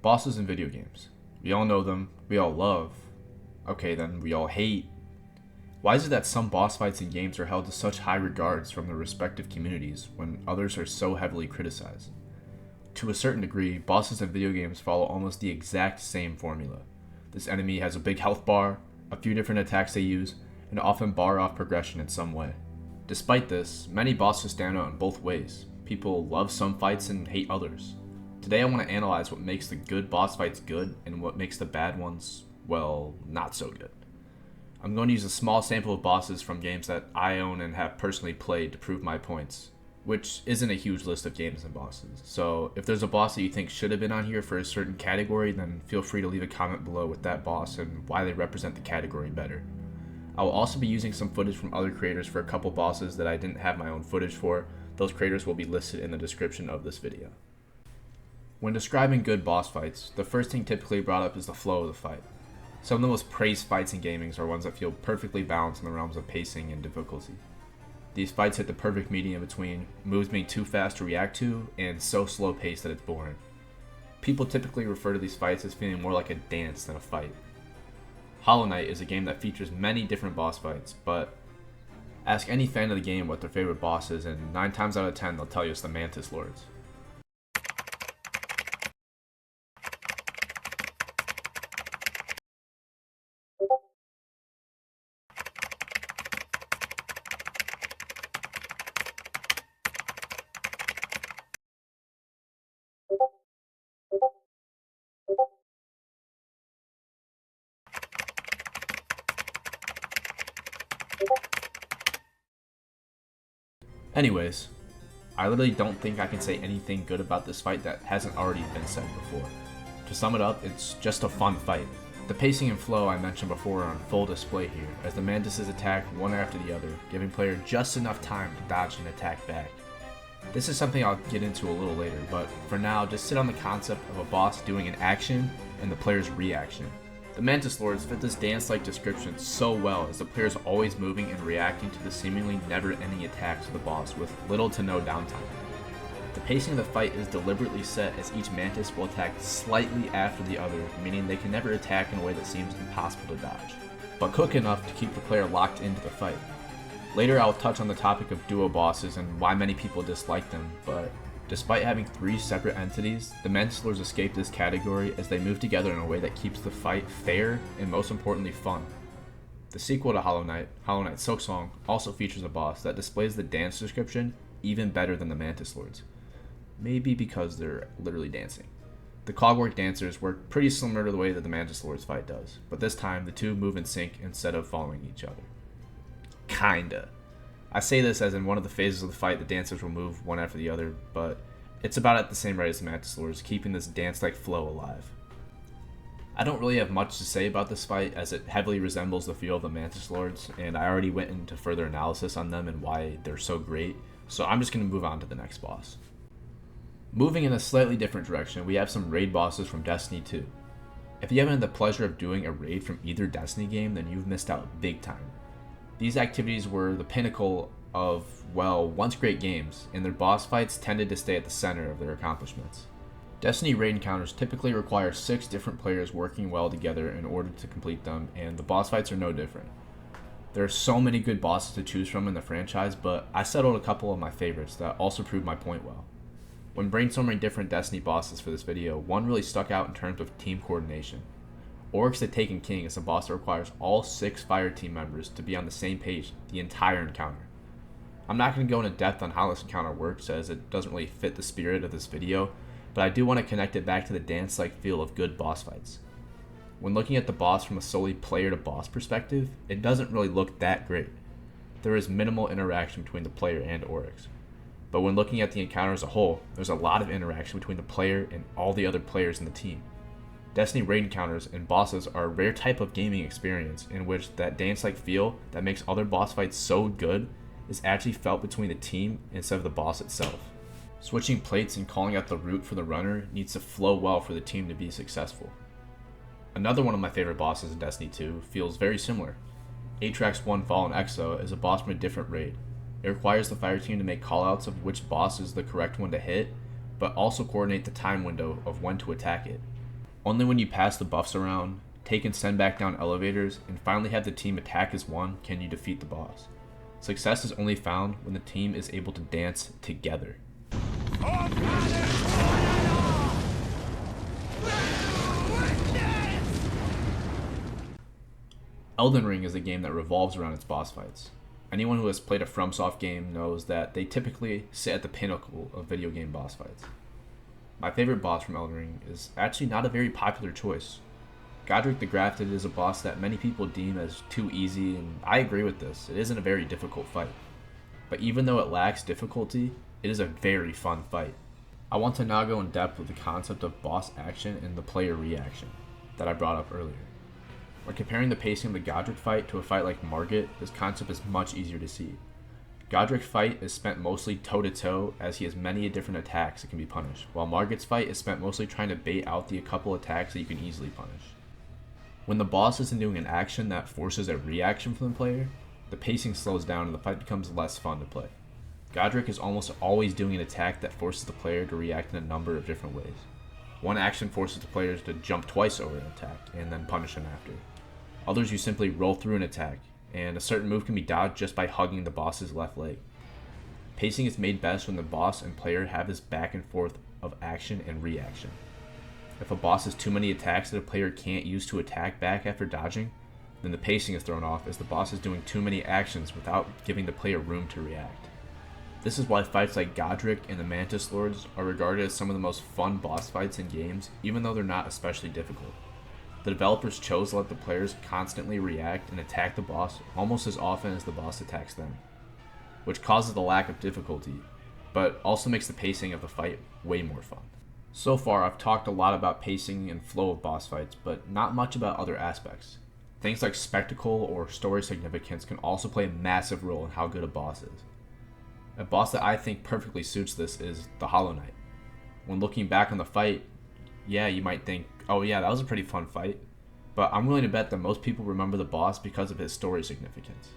Bosses in video games. We all know them, we all love. Okay, then we all hate. Why is it that some boss fights in games are held to such high regards from their respective communities when others are so heavily criticized? To a certain degree, bosses in video games follow almost the exact same formula. This enemy has a big health bar, a few different attacks they use, and often bar off progression in some way. Despite this, many bosses stand out in both ways. People love some fights and hate others. Today I want to analyze what makes the good boss fights good and what makes the bad ones, well, not so good. I'm going to use a small sample of bosses from games that I own and have personally played to prove my points, which isn't a huge list of games and bosses. So if there's a boss that you think should have been on here for a certain category, then feel free to leave a comment below with that boss and why they represent the category better. I will also be using some footage from other creators for a couple bosses that I didn't have my own footage for. Those creators will be listed in the description of this video. When describing good boss fights, the first thing typically brought up is the flow of the fight. Some of the most praised fights in gaming are ones that feel perfectly balanced in the realms of pacing and difficulty. These fights hit the perfect medium between moves being too fast to react to and so slow paced that it's boring. People typically refer to these fights as feeling more like a dance than a fight. Hollow Knight is a game that features many different boss fights, but ask any fan of the game what their favorite boss is and 9 times out of 10 they'll tell you it's the Mantis Lords. Anyways, I literally don't think I can say anything good about this fight that hasn't already been said before. To sum it up, it's just a fun fight. The pacing and flow I mentioned before are on full display here, as the Mantises attack one after the other, giving player just enough time to dodge and attack back. This is something I'll get into a little later, but for now, just sit on the concept of a boss doing an action and the player's reaction. The Mantis Lords fit this dance-like description so well as the player is always moving and reacting to the seemingly never-ending attacks of the boss with little to no downtime. The pacing of the fight is deliberately set as each Mantis will attack slightly after the other, meaning they can never attack in a way that seems impossible to dodge, but quick enough to keep the player locked into the fight. Later I'll touch on the topic of duo bosses and why many people dislike them, but despite having 3 separate entities, the Mantis Lords escape this category as they move together in a way that keeps the fight fair and most importantly fun. The sequel to Hollow Knight, Hollow Knight Silksong, also features a boss that displays the dance description even better than the Mantis Lords. Maybe because they're literally dancing. The Clockwork Dancers work pretty similar to the way that the Mantis Lords fight does, but this time the two move in sync instead of following each other. Kinda. I say this as in one of the phases of the fight the dancers will move one after the other, but it's about at the same rate as the Mantis Lords, keeping this dance-like flow alive. I don't really have much to say about this fight as it heavily resembles the feel of the Mantis Lords, and I already went into further analysis on them and why they're so great, so I'm just going to move on to the next boss. Moving in a slightly different direction, we have some raid bosses from Destiny 2. If you haven't had the pleasure of doing a raid from either Destiny game, then you've missed out big time. These activities were the pinnacle of, well, once great games, and their boss fights tended to stay at the center of their accomplishments. Destiny raid encounters typically require 6 different players working well together in order to complete them, and the boss fights are no different. There are so many good bosses to choose from in the franchise, but I settled a couple of my favorites that also prove my point well. When brainstorming different Destiny bosses for this video, one really stuck out in terms of team coordination. Oryx the Taken King is a boss that requires all 6 fire team members to be on the same page the entire encounter. I'm not going to go into depth on how this encounter works as it doesn't really fit the spirit of this video, but I do want to connect it back to the dance-like feel of good boss fights. When looking at the boss from a solely player to boss perspective, it doesn't really look that great. There is minimal interaction between the player and Oryx. But when looking at the encounter as a whole, there's a lot of interaction between the player and all the other players in the team. Destiny raid encounters and bosses are a rare type of gaming experience in which that dance-like feel that makes other boss fights so good is actually felt between the team instead of the boss itself. Switching plates and calling out the route for the runner needs to flow well for the team to be successful. Another one of my favorite bosses in Destiny 2 feels very similar. Atrax 1 Fallen Exo is a boss from a different raid. It requires the fire team to make callouts of which boss is the correct one to hit, but also coordinate the time window of when to attack it. Only when you pass the buffs around, take and send back down elevators, and finally have the team attack as one can you defeat the boss. Success is only found when the team is able to dance together. Elden Ring is a game that revolves around its boss fights. Anyone who has played a FromSoft game knows that they typically sit at the pinnacle of video game boss fights. My favorite boss from Elden Ring is actually not a very popular choice. Godrick the Grafted is a boss that many people deem as too easy, and I agree with this. It isn't a very difficult fight. But even though it lacks difficulty, it is a very fun fight. I want to now go in depth with the concept of boss action and the player reaction that I brought up earlier. When comparing the pacing of the Godrick fight to a fight like Margit, this concept is much easier to see. Godrick's fight is spent mostly toe-to-toe as he has many different attacks that can be punished, while Margit's fight is spent mostly trying to bait out the couple attacks that you can easily punish. When the boss isn't doing an action that forces a reaction from the player, the pacing slows down and the fight becomes less fun to play. Godrick is almost always doing an attack that forces the player to react in a number of different ways. One action forces the players to jump twice over an attack and then punish him after. Others you simply roll through an attack, and a certain move can be dodged just by hugging the boss's left leg. Pacing is made best when the boss and player have this back and forth of action and reaction. If a boss has too many attacks that a player can't use to attack back after dodging, then the pacing is thrown off as the boss is doing too many actions without giving the player room to react. This is why fights like Godrick and the Mantis Lords are regarded as some of the most fun boss fights in games, even though they're not especially difficult. The developers chose to let the players constantly react and attack the boss almost as often as the boss attacks them, which causes the lack of difficulty, but also makes the pacing of the fight way more fun. So far, I've talked a lot about pacing and flow of boss fights, but not much about other aspects. Things like spectacle or story significance can also play a massive role in how good a boss is. A boss that I think perfectly suits this is the Hollow Knight. When looking back on the fight, yeah, you might think, oh yeah, that was a pretty fun fight, but I'm willing to bet that most people remember the boss because of his story significance.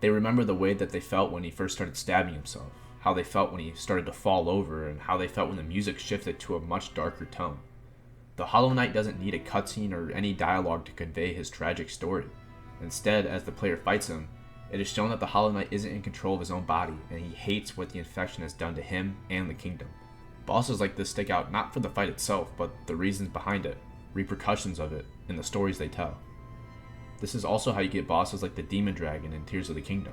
They remember the way that they felt when he first started stabbing himself, how they felt when he started to fall over, and how they felt when the music shifted to a much darker tone. The Hollow Knight doesn't need a cutscene or any dialogue to convey his tragic story. Instead, as the player fights him, it is shown that the Hollow Knight isn't in control of his own body, and he hates what the infection has done to him and the kingdom. Bosses like this stick out not for the fight itself, but the reasons behind it, repercussions of it, and the stories they tell. This is also how you get bosses like the Demon Dragon in Tears of the Kingdom.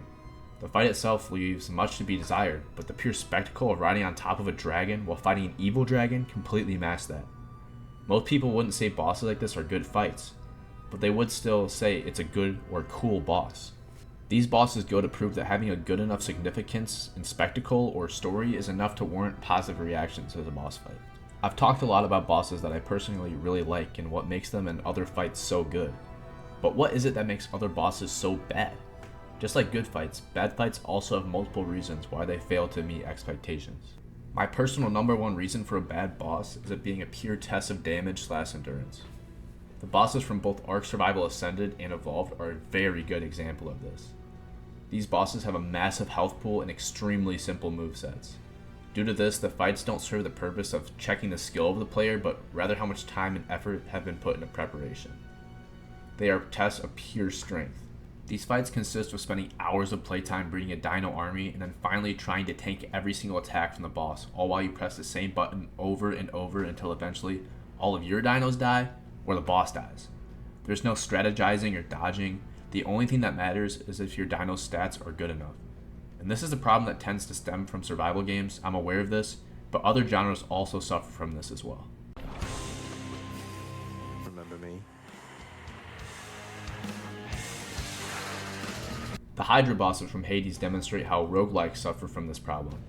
The fight itself leaves much to be desired, but the pure spectacle of riding on top of a dragon while fighting an evil dragon completely masks that. Most people wouldn't say bosses like this are good fights, but they would still say it's a good or cool boss. These bosses go to prove that having a good enough significance and spectacle or story is enough to warrant positive reactions to the boss fight. I've talked a lot about bosses that I personally really like and what makes them and other fights so good. But what is it that makes other bosses so bad? Just like good fights, bad fights also have multiple reasons why they fail to meet expectations. My personal number one reason for a bad boss is it being a pure test of damage / endurance. The bosses from both Ark Survival Ascended and Evolved are a very good example of this. These bosses have a massive health pool and extremely simple movesets. Due to this, the fights don't serve the purpose of checking the skill of the player, but rather how much time and effort have been put into preparation. They are tests of pure strength. These fights consist of spending hours of playtime breeding a dino army and then finally trying to tank every single attack from the boss, all while you press the same button over and over until eventually all of your dinos die or the boss dies. There's no strategizing or dodging. The only thing that matters is if your dino's stats are good enough. And this is a problem that tends to stem from survival games, I'm aware of this, but other genres also suffer from this as well. Remember me? The Hydra bosses from Hades demonstrate how roguelikes suffer from this problem.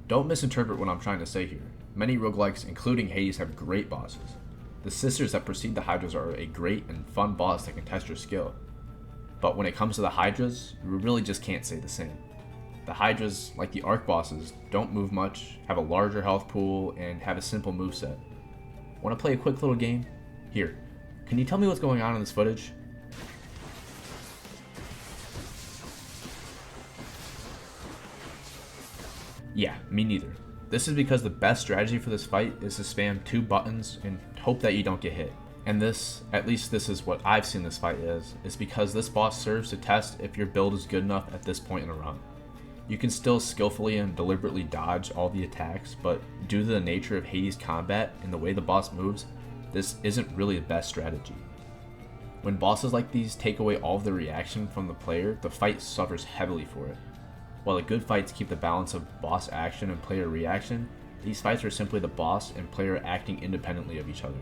Don't misinterpret what I'm trying to say here. Many roguelikes, including Hades, have great bosses. The sisters that precede the Hydras are a great and fun boss that can test your skill. But when it comes to the Hydras, you really just can't say the same. The Hydras, like the Ark bosses, don't move much, have a larger health pool, and have a simple moveset. Want to play a quick little game? Here, can you tell me what's going on in this footage? Yeah, me neither. This is because the best strategy for this fight is to spam 2 buttons and hope that you don't get hit. And this, at least this is what I've seen this fight is because this boss serves to test if your build is good enough at this point in a run. You can still skillfully and deliberately dodge all the attacks, but due to the nature of Hades' combat and the way the boss moves, this isn't really the best strategy. When bosses like these take away all of the reaction from the player, the fight suffers heavily for it. While the good fights keep the balance of boss action and player reaction, these fights are simply the boss and player acting independently of each other.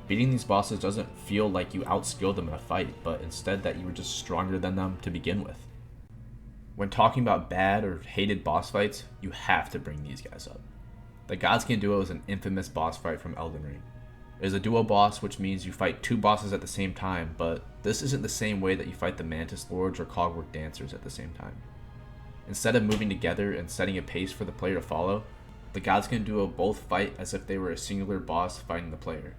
Beating these bosses doesn't feel like you outskilled them in a fight, but instead that you were just stronger than them to begin with. When talking about bad or hated boss fights, you have to bring these guys up. The Godskin Duo is an infamous boss fight from Elden Ring. It is a duo boss, which means you fight two bosses at the same time, but this isn't the same way that you fight the Mantis Lords or Clockwork Dancers at the same time. Instead of moving together and setting a pace for the player to follow, the Godskin Duo both fight as if they were a singular boss fighting the player.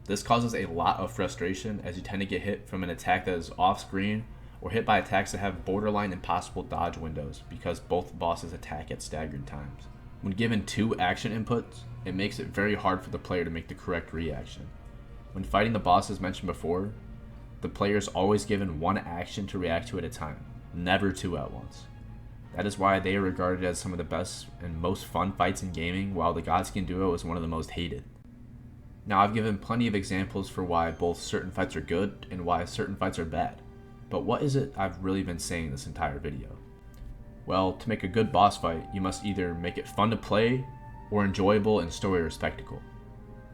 This causes a lot of frustration as you tend to get hit from an attack that is off screen or hit by attacks that have borderline impossible dodge windows because both bosses attack at staggered times. When given two action inputs, it makes it very hard for the player to make the correct reaction. When fighting the bosses mentioned before, the player is always given one action to react to at a time, never two at once. That is why they are regarded as some of the best and most fun fights in gaming, while the Godskin Duo is one of the most hated. Now, I've given plenty of examples for why both certain fights are good and why certain fights are bad, but what is it I've really been saying this entire video? Well, to make a good boss fight, you must either make it fun to play or enjoyable in story or spectacle.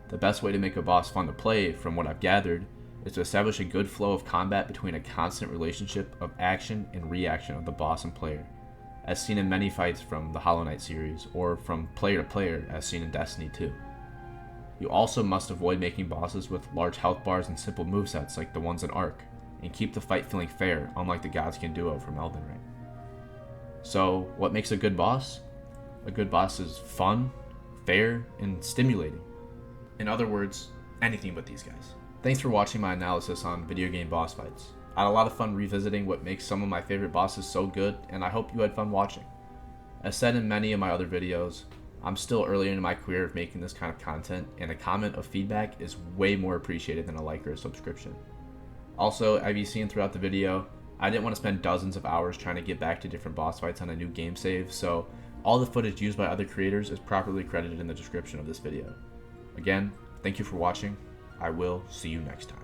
The best way to make a boss fun to play, from what I've gathered, is to establish a good flow of combat between a constant relationship of action and reaction of the boss and player, as seen in many fights from the Hollow Knight series, or from player to player as seen in Destiny 2. You also must avoid making bosses with large health bars and simple movesets like the ones in Ark, and keep the fight feeling fair, unlike the Godskin Duo from Elden Ring. So, what makes a good boss? A good boss is fun, fair, and stimulating. In other words, anything but these guys. Thanks for watching my analysis on video game boss fights. I had a lot of fun revisiting what makes some of my favorite bosses so good, and I hope you had fun watching. As said in many of my other videos, I'm still early in my career of making this kind of content, and a comment of feedback is way more appreciated than a like or a subscription. Also, as you've seen throughout the video, I didn't want to spend dozens of hours trying to get back to different boss fights on a new game save, so all the footage used by other creators is properly credited in the description of this video. Again, thank you for watching. I will see you next time.